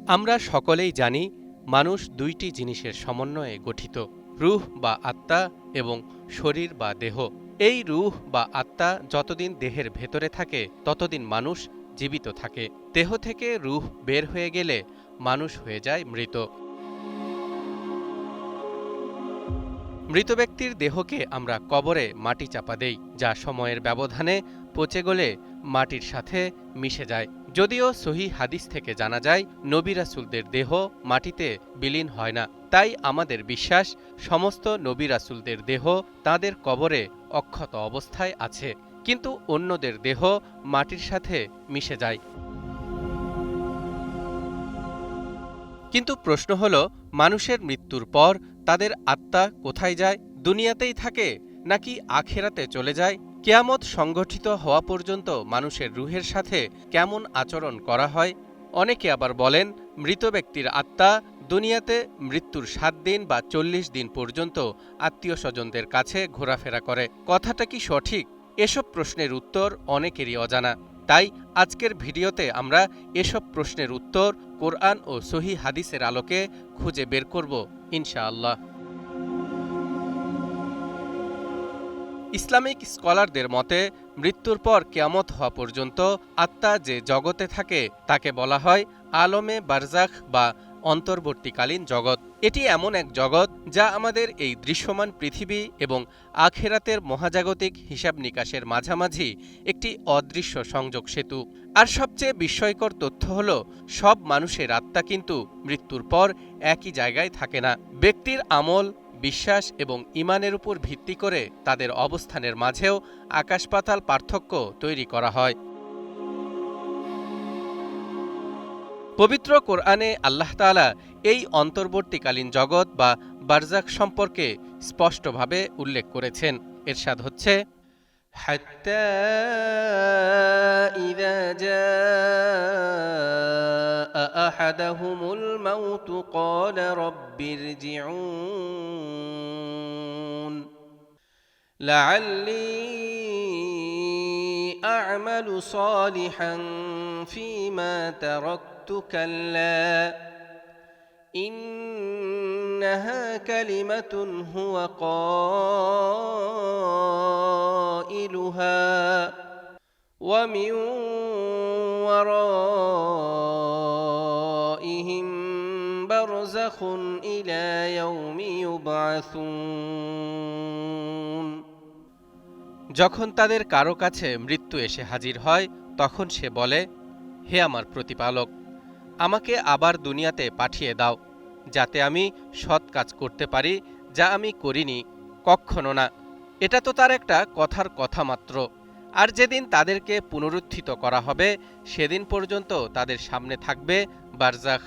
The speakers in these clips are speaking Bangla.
আমরা সকলেই জানি মানুষ দুইটি জিনিসের সমন্বয়ে গঠিত, রূহ বা আত্মা এবং শরীর বা দেহ। এই রূহ বা আত্মা যতদিন দেহের ভেতরে থাকে ততদিন মানুষ জীবিত থাকে। দেহ থেকে রূহ বের হয়ে গেলে মানুষ হয়ে যায় মৃত। মৃত ব্যক্তির দেহকে আমরা কবরে মাটি চাপা দেই, যা সময়ের ব্যবধানে পচে গলে মাটির সাথে মিশে যায়। যদিও সহিহ হাদিস থেকে জানা যায় নবী রাসূলদের দেহ মাটিতে বিলীন হয় না, তাই আমাদের বিশ্বাস সমস্ত নবী রাসূলদের দেহ তাঁদের কবরে অক্ষত অবস্থায় আছে, কিন্তু অন্যদের দেহ মাটির সাথে মিশে যায়। কিন্তু প্রশ্ন হল, মানুষের মৃত্যুর পর তাদের আত্মা কোথায় যায়? দুনিয়াতেই থাকে নাকি আখিরাতে চলে যায়? কিয়ামত সংগঠিত হওয়া পর্যন্ত মানুষের রূহের সাথে কেমন আচরণ করা হয়? অনেকে আবার বলেন, মৃত ব্যক্তির আত্মা দুনিয়াতে মৃত্যুর ৭ দিন বা ৪০ দিন পর্যন্ত আত্মীয় স্বজনদের কাছে ঘোরাফেরা করে। কথাটা কি সঠিক? এসব প্রশ্নের উত্তর অনেকেরই অজানা। তাই আজকের ভিডিওতে আমরা এসব প্রশ্নের উত্তর কোরআন ও সহিহ হাদিসের আলোকে খুঁজে বের করব ইনশাআল্লাহ। ইসলামিক স্কলারদের মতে মৃত্যুর পর কিয়ামত হওয়া পর্যন্ত আত্মা যে জগতে থাকে তাকে বলা হয় আলমে বারজাখ বা অন্তর্বর্তীকালীন জগৎ। এটি এমন এক জগৎ যা আমাদের এই দৃশ্যমান পৃথিবী এবং আখেরাতের মহাজাগতিক হিসাব নিকাশের মাঝামাঝি একটি অদৃশ্য সংযোগ সেতু। আর সবচেয়ে বিস্ময়কর তথ্য হল, সব মানুষের আত্মা কিন্তু মৃত্যুর পর একই জায়গায় থাকে না। ব্যক্তির আমল, বিশ্বাস এবং ঈমানের উপর ভিত্তি করে তাদের অবস্থানের মাঝেও আকাশ-পাতাল পার্থক্য তৈরি করা হয়। পবিত্র কোরআনে আল্লাহ তাআলা এই অন্তর্বর্তীকালীন জগৎ বা বারজাখ সম্পর্কে স্পষ্টভাবে উল্লেখ করেছেন। এরশাদ হচ্ছে, হাত্তা ইযা জাআ আহাদাহুমুল মাউতু ক্বালা রাব্বিরজিউন লাআল্লি আ'মালু সালিহান ফীমা তারাকতু কাল্লা ইন্নাহা কালিমাতুন হুয়া কাইলুহা ওয়া মিন ওয়ারাইহিম বারযাখুন ইলা ইয়াউমি ইউবআসুন। যখন তাদের কারো কাছে মৃত্যু এসে হাজির হয় তখন সে বলে, হে আমার প্রতিপালক, আমাকে আবার দুনিয়াতে পাঠিয়ে দাও, যাতে আমি সৎ কাজ করতে পারি যা আমি করিনি কক্ষনো না। এটা তো তার একটা কথার কথা মাত্র। আর যেদিন তাদেরকে পুনরুত্থিত করা হবে সেদিন পর্যন্ত তাদের সামনে থাকবে বারজাখ,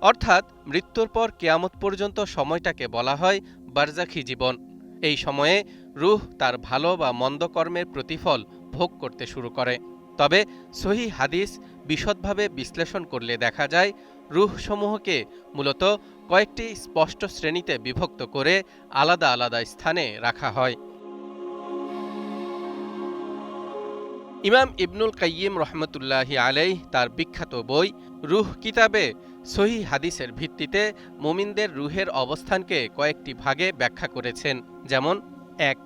অর্থাৎ মৃত্যুর পর কিয়ামত পর্যন্ত সময়টাকে বলা হয় বারজাখী জীবন। এই সময়ে রূহ তার ভালো বা মন্দ কর্মের প্রতিফল ভোগ করতে শুরু করে। তবে সহিহ হাদিস বিশদভাবে বিশ্লেষণ করলে দেখা যায়, রূহসমূহকে মূলত কয়েকটি স্পষ্ট শ্রেণীতে বিভক্ত করে আলাদা আলাদা স্থানে রাখা হয়। ইমাম ইবনুল কাইয়িম রহমতুল্লাহি আলাইহ তার বিখ্যাত বই রূহ কিতাবে সহিহ হাদিসের ভিত্তিতে মুমিনদের রূহের অবস্থানকে কয়েকটি ভাগে ব্যাখ্যা করেছেন। যেমন ১.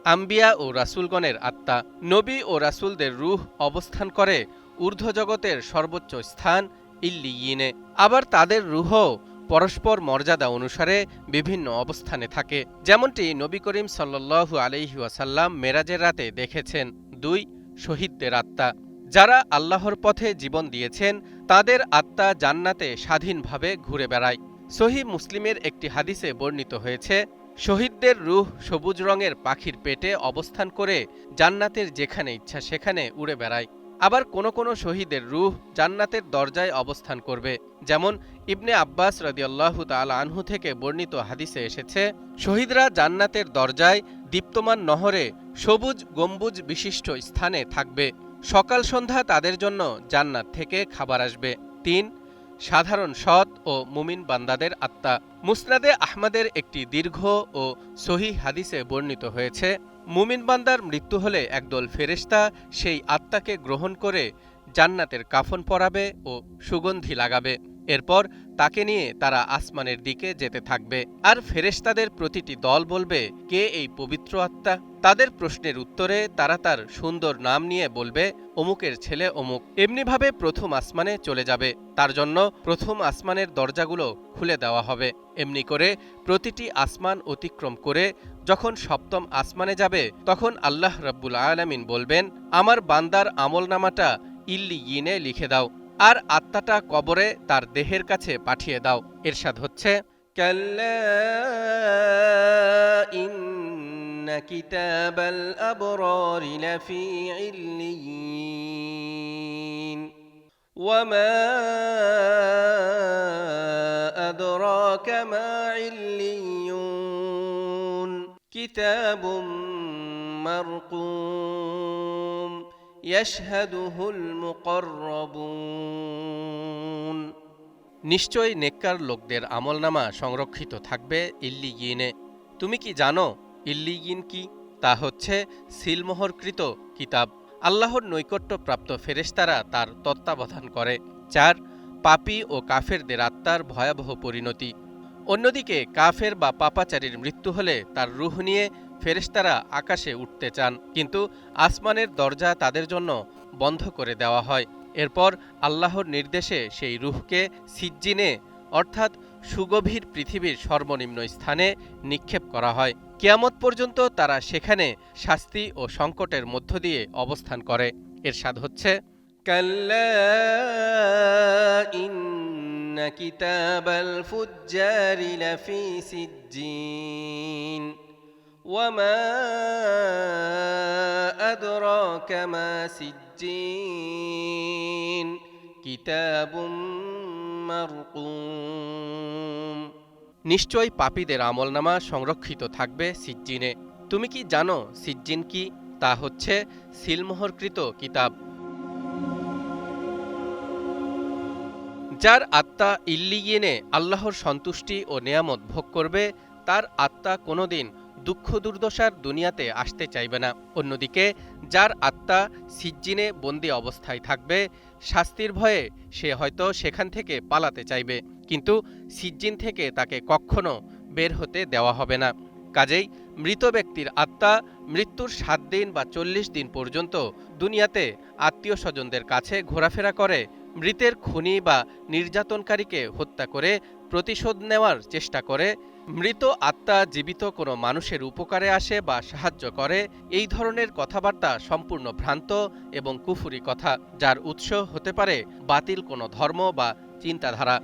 আম্বিয়া ও রাসূলগণের আত্মা। নবী ও রাসূলদের রূহ অবস্থান করে ঊর্ধ্বজগতের সর্বোচ্চ স্থান ইল্লিয়িনে। আবার তাদের রূহও পরস্পর মর্যাদা অনুসারে বিভিন্ন অবস্থানে থাকে, যেমনটি নবী করিম সাল্লাল্লাহু আলাইহি ওয়াসাল্লাম মেরাজের রাতে দেখেছেন। ২. শহীদদের আত্মা। যারা আল্লাহর পথে জীবন দিয়েছেন তাদের আত্মা জান্নাতে স্বাধীনভাবে ঘুরে বেড়ায়। সহিহ মুসলিমের একটি হাদিসে বর্ণিত হয়েছে, শহীদদের রূহ সবুজ রঙের পাখির পেটে অবস্থান করে জান্নাতের যেখানে ইচ্ছা সেখানে উড়ে বেড়ায়। আবার কোন কোন শহীদের রূহ জান্নাতের দরজায় অবস্থান করবে, যেমন ইবনে আব্বাস রাদিয়াল্লাহু তাআলা আনহু থেকে বর্ণিত হাদিসে এসেছে, শহীদরা জান্নাতের দরজায় দীপ্তমান নহরে সবুজ গম্বুজ বিশিষ্ট স্থানে থাকবে। সকাল সন্ধ্যা তাদের জন্য জান্নাত থেকে খাবার আসবে। ৩. সাধারণ সৎ ও মুমিন বান্দাদের আত্মা। মুসনাদে আহমদের একটি দীর্ঘ ও সহিহ হাদিসে বর্ণিত হয়েছে, মুমিন বান্দার মৃত্যু হলে একদল ফেরেশতা সেই আত্মাকে গ্রহণ করে জান্নাতের কাফন পরাবে ও সুগন্ধি লাগাবে। এরপর তাকে নিয়ে তারা আসমানের দিকে যেতে থাকবে। আর ফেরেশতাদের প্রতিটি দল বলবে, কে এই পবিত্র আত্মা? তাদের প্রশ্নের উত্তরে তারা তার সুন্দর নাম নিয়ে বলবে, অমুকের ছেলে অমুক। এমনিভাবে প্রথম আসমানে চলে যাবে। তার জন্য প্রথম আসমানের দরজাগুলো খুলে দেওয়া হবে। এমনি করে প্রতিটি আসমান অতিক্রম করে যখন সপ্তম আসমানে যাবে, তখন আল্লাহ রাব্বুল আলামিন বলবেন, আমার বান্দার আমলনামাটা ইল্লিয়িনে লিখে দাও, আর আত্মাটা কবরে তার দেহের কাছে পাঠিয়ে দাও। এরশাদ হচ্ছে, কাল্লা ইন্না কিতাবাল আবরারি লাফি ইল্লিয়িন ওয়ামা আদরাকা মা ইল্লিয়ুন কিতাবুম মারকুম ইয়াশহাদুহুল মুকাররাবুন। নিশ্চয়ই নেককার লোকদের আমলনামা সংরক্ষিত থাকবে ইল্লিয়িনে। তুমি কি জানো ইল্লিয়িন কি? তা হচ্ছে সিলমোহরকৃত কিতাব। আল্লাহর নৈকট্যপ্রাপ্ত ফেরেশতারা তার তত্ত্বাবধান করে। ৪. পাপী ও কাফেরদের আত্মার ভয়াবহ পরিণতি। অন্যদিকে কাফের বা পাপাচারীর মৃত্যু হলে তার রূহ নিয়ে ফেরেশতারা আকাশে উঠতে চান, কিন্তু আসমানের দরজা তাদের জন্য বন্ধ করে দেওয়া হয়। এরপর আল্লাহর নির্দেশে সেই রূহকে সিজ্জিনে অর্থাৎ সুগভীর পৃথিবীর সর্বনিম্ন স্থানে নিক্ষেপ করা হয়। কিয়ামত পর্যন্ত তারা সেখানে শাস্তি ও সংকটের মধ্য দিয়ে অবস্থান করে। এরশাদ হচ্ছে, কাল্লা ইন্না কিতাবাল ফুজ্জারি লাফি সিজ্জিন ওয়ামা আদরাকা মা সিজ্জিন কিতাবুম মারকুম। নিশ্চয় পাপীদের আমলনামা সংরক্ষিত থাকবে সিজ্জিনে। তুমি কি জানো সিজ্জিন কি? তা হচ্ছে সিলমোহরকৃত কিতাব। যার আত্মা ইল্লিয়িনে আল্লাহর সন্তুষ্টি ও নেয়ামত ভোগ করবে, তার আত্মা কোনোদিন দুঃখ দুর্দশার দুনিয়াতে আসতে চাইবে না। অন্যদিকে যার আত্মা সিজ্জিনে বন্দী অবস্থায় থাকবে, শাস্তির ভয়ে সে হয়তো সেখান থেকে পালাতে চাইবে, কিন্তু সিজ্জিন থেকে তাকে কখনো বের হতে দেওয়া হবে না। কাজেই মৃত ব্যক্তির আত্মা মৃত্যুর ৭ দিন বা ৪০ দিন পর্যন্ত দুনিয়াতে আত্মীয় স্বজনদের কাছে ঘোরাফেরা করে, মৃতের খুনি বা নির্যাতনকারীকে হত্যা করে প্রতিশোধ নেওয়ার চেষ্টা করে। মৃত আত্মা জীবিত কোনো মানুষের উপকারে আসে বা সাহায্য করে, এই ধরনের কথাবার্তা সম্পূর্ণ ভ্রান্ত এবং কুফরি কথা, যার উৎস হতে পারে বাতিল কোনো ধর্ম বা চিন্তাধারা।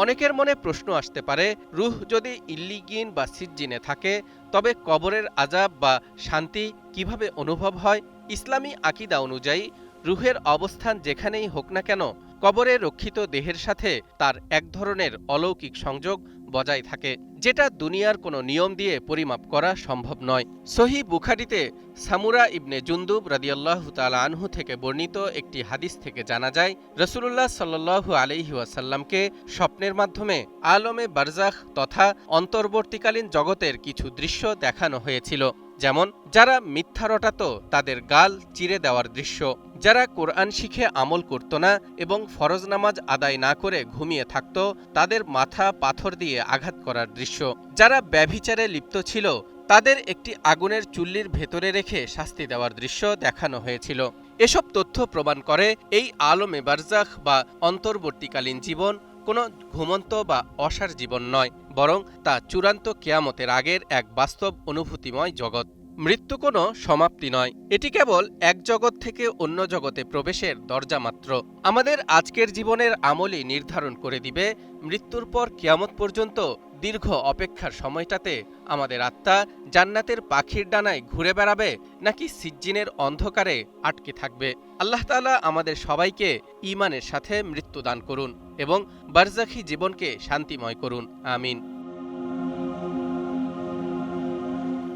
অনেকের মনে প্রশ্ন আসতে পারে, রূহ যদি ইল্লিয়িন বা সিজ্জিনে থাকে, তবে কবরের আযাব বা শান্তি কিভাবে অনুভব হয়? ইসলামী আকীদা অনুযায়ী রূহের অবস্থান যেখানেই হোক না কেন, কবরে রক্ষিত দেহের সাথে তার এক ধরনের অলৌকিক সংযোগ বজায় থাকে, যেটা দুনিয়ার কোনো নিয়ম দিয়ে পরিমাপ করা সম্ভব নয়। সহিহ বুখারীতে সামুরা ইবনে জুনদুব রাদিয়াল্লাহু তাআলা আনহু থেকে বর্ণিত একটি হাদিস থেকে জানা যায়, রাসূলুল্লাহ সাল্লাল্লাহু আলাইহি ওয়াসাল্লামকে স্বপ্নের মাধ্যমে আলমে বারজাখ তথা অন্তর্বর্তীকালীন জগতের কিছু দৃশ্য দেখানো হয়েছিল। যেমন, যারা মিথ্যা রটাত তাদের গাল চিরে দেওয়ার দৃশ্য, যারা কোরআন শিখে আমল করত না এবং ফরজ নামাজ আদায় না করে ঘুমিয়ে থাকত তাদের মাথা পাথর দিয়ে আঘাত করার দৃশ্য, যারা ব্যভিচারে লিপ্ত ছিল তাদের একটি আগুনের চুল্লির ভেতরে রেখে শাস্তি দেওয়ার দৃশ্য দেখানো হয়েছিল। এসব তথ্য প্রমাণ করে এই আলমে বারজাখ বা অন্তর্বর্তীকালীন জীবন কোনো ঘুমন্ত বা অসার জীবন নয়, বরং তা চূড়ান্ত কিয়ামতের আগের এক বাস্তব অনুভূতিময় জগৎ। মৃত্যু কোনো সমাপ্তি নয়, এটি কেবল এক জগৎ থেকে অন্য জগতে প্রবেশের দরজা মাত্র। আমাদের আজকের জীবনের আমলই নির্ধারণ করে দিবে মৃত্যুর পর কিয়ামত পর্যন্ত দীর্ঘ অপেক্ষার সময়টাতে আমাদের আত্মা জান্নাতের পাখির ডানায় ঘুরে বেড়াবে নাকি সিজ্জিনের অন্ধকারে আটকে থাকবে। আল্লাহ তাআলা আমাদের সবাইকে ঈমানের সাথে মৃত্যু দান করুন এবং বারজাখী জীবনকে শান্তিময় করুন, আমিন।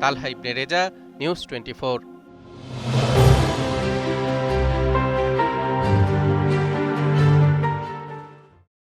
তালহা ইবনে রেজা, নিউজ 24।